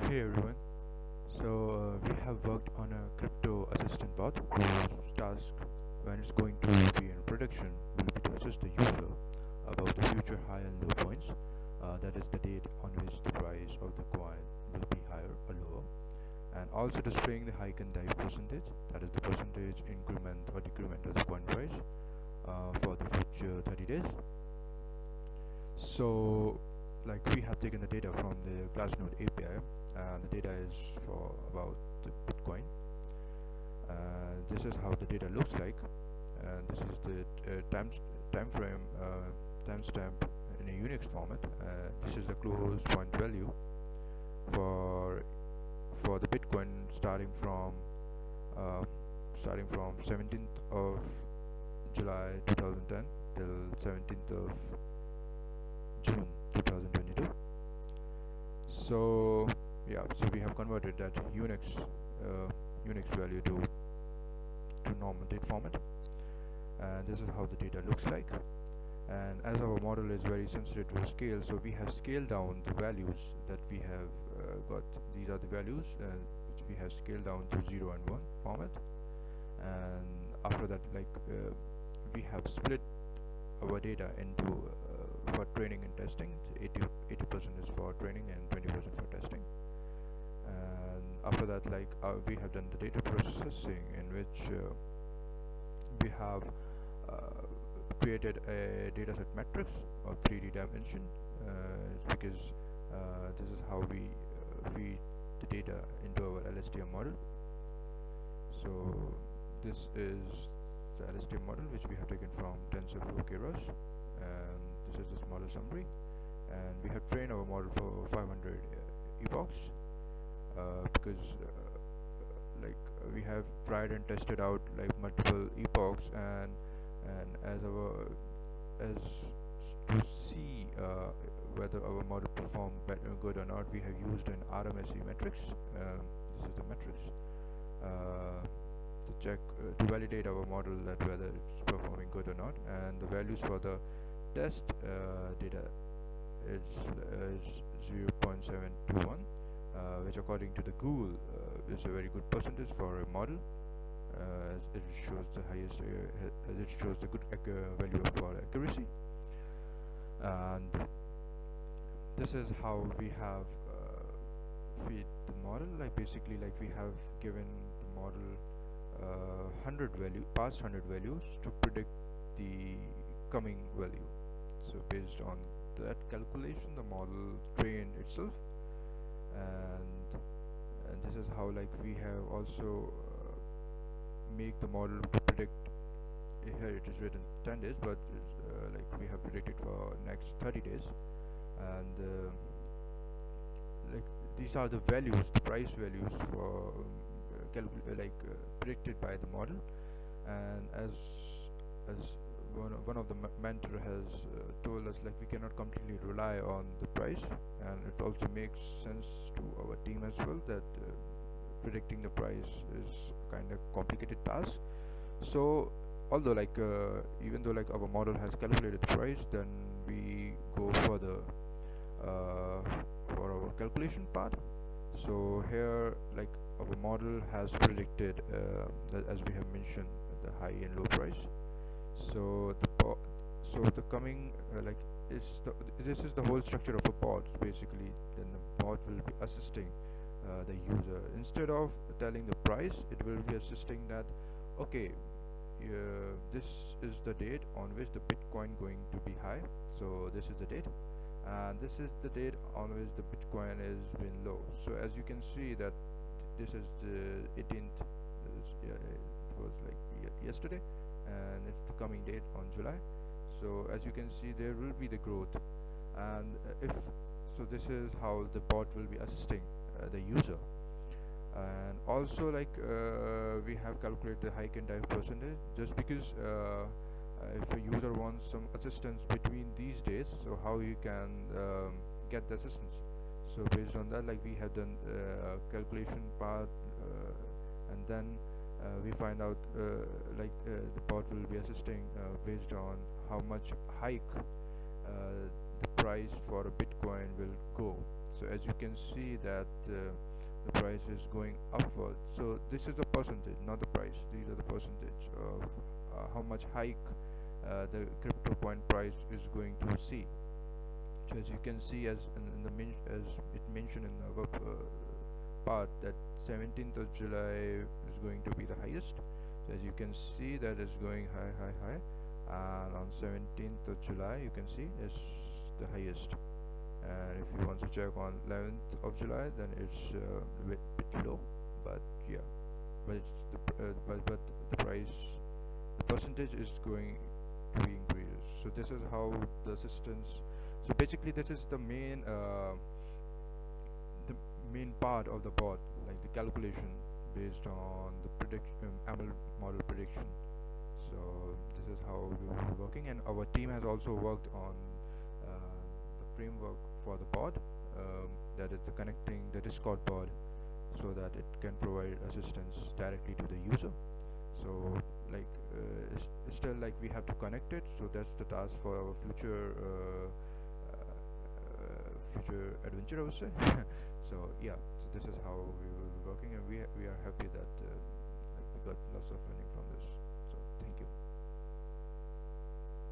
Hey everyone. We have worked on a crypto assistant bot whose task, when it's going to be in production, will be to assist the user about the future high and low points. That is the date on which the price of the coin will be higher or lower, and also displaying the hike and dive percentage. That is the percentage increment or decrement of the coin price for the future 30 days. So, like we have taken the data from the Glassnode API, and the data is for about the Bitcoin. This is how the data looks like, and this is the time frame timestamp in a Unix format. This is the close point value for the Bitcoin starting from 17th of July 2010 till 17th of June 2022. So yeah, so we have converted that Unix value to normal date format, and this is how the data looks like. And as our model is very sensitive to scale, so we have scaled down the values that we have got. These are the values which we have scaled down to 0 and 1 format. And after that, we have split our data into for training and testing. 80% is for training and 20% for testing. And after that, we have done the data processing, in which we have created a dataset matrix of 3D dimension. Because this is how we feed the data into our LSTM model. So this is the LSTM model which we have taken from TensorFlow Keras, and this is this model summary. And we have trained our model for 500 epochs because we have tried and tested out multiple epochs, and as to see whether our model performed good or not, we have used an RMSE matrix. This is the matrix to check to validate our model that whether it's performing good or not. And the values for the test data is 0.721, which according to the Google is a very good percentage for a model. It shows the highest, it shows the good value for accuracy. And this is how we have feed the model. Basically, we have given the model 100 values to predict the coming value. So based on that calculation, the model trained itself, and this is how we have also make the model to predict. Here it is written 10 days, but we have predicted for next 30 days. And these are the values, the price values for predicted by the model. And as one of the mentor has told us, we cannot completely rely on the price, and it also makes sense to our team as well that predicting the price is kind of complicated task. So although even though our model has calculated the price, then we go further for our calculation part. So here our model has predicted as we have mentioned, the high and low price. So the coming this is the whole structure of a bot. Basically, then the bot will be assisting the user. Instead of telling the price, it will be assisting that, okay, this is the date on which the Bitcoin going to be high, so this is the date, and this is the date on which the Bitcoin is been low. So as you can see that this is the 18th, it was yesterday, and it's the coming date on July. So as you can see, there will be the growth. And if so, this is how the bot will be assisting the user. And also we have calculated the hike and dive percentage, just because if a user wants some assistance between these days, so how you can get the assistance. So based on that, we have done calculation part, and then we find out the bot will be assisting based on how much hike the price for a Bitcoin will go. So as you can see that the price is going upward. So this is the percentage, not the price. These are the percentage of how much hike the crypto coin price is going to see. So as you can see, as as it mentioned in our part, that 17th of July is going to be the highest. So as you can see, that is going high, high, high, and on 17th of July you can see is the highest. And if you want to check on 11th of July, then it's a bit low, but yeah, but it's but the price, the percentage is going to be increased. So this is how the assistance. So basically this is the main part of the bot, like the calculation based on the prediction, ML model prediction. So this is how we will be working, and our team has also worked on the framework for the pod, that is the connecting the Discord pod, so that it can provide assistance directly to the user. So like it's still like we have to connect it, so that's the task for our future adventure, I would say. So yeah, so this is how we will be working, and we are happy that like we got lots of learning from this.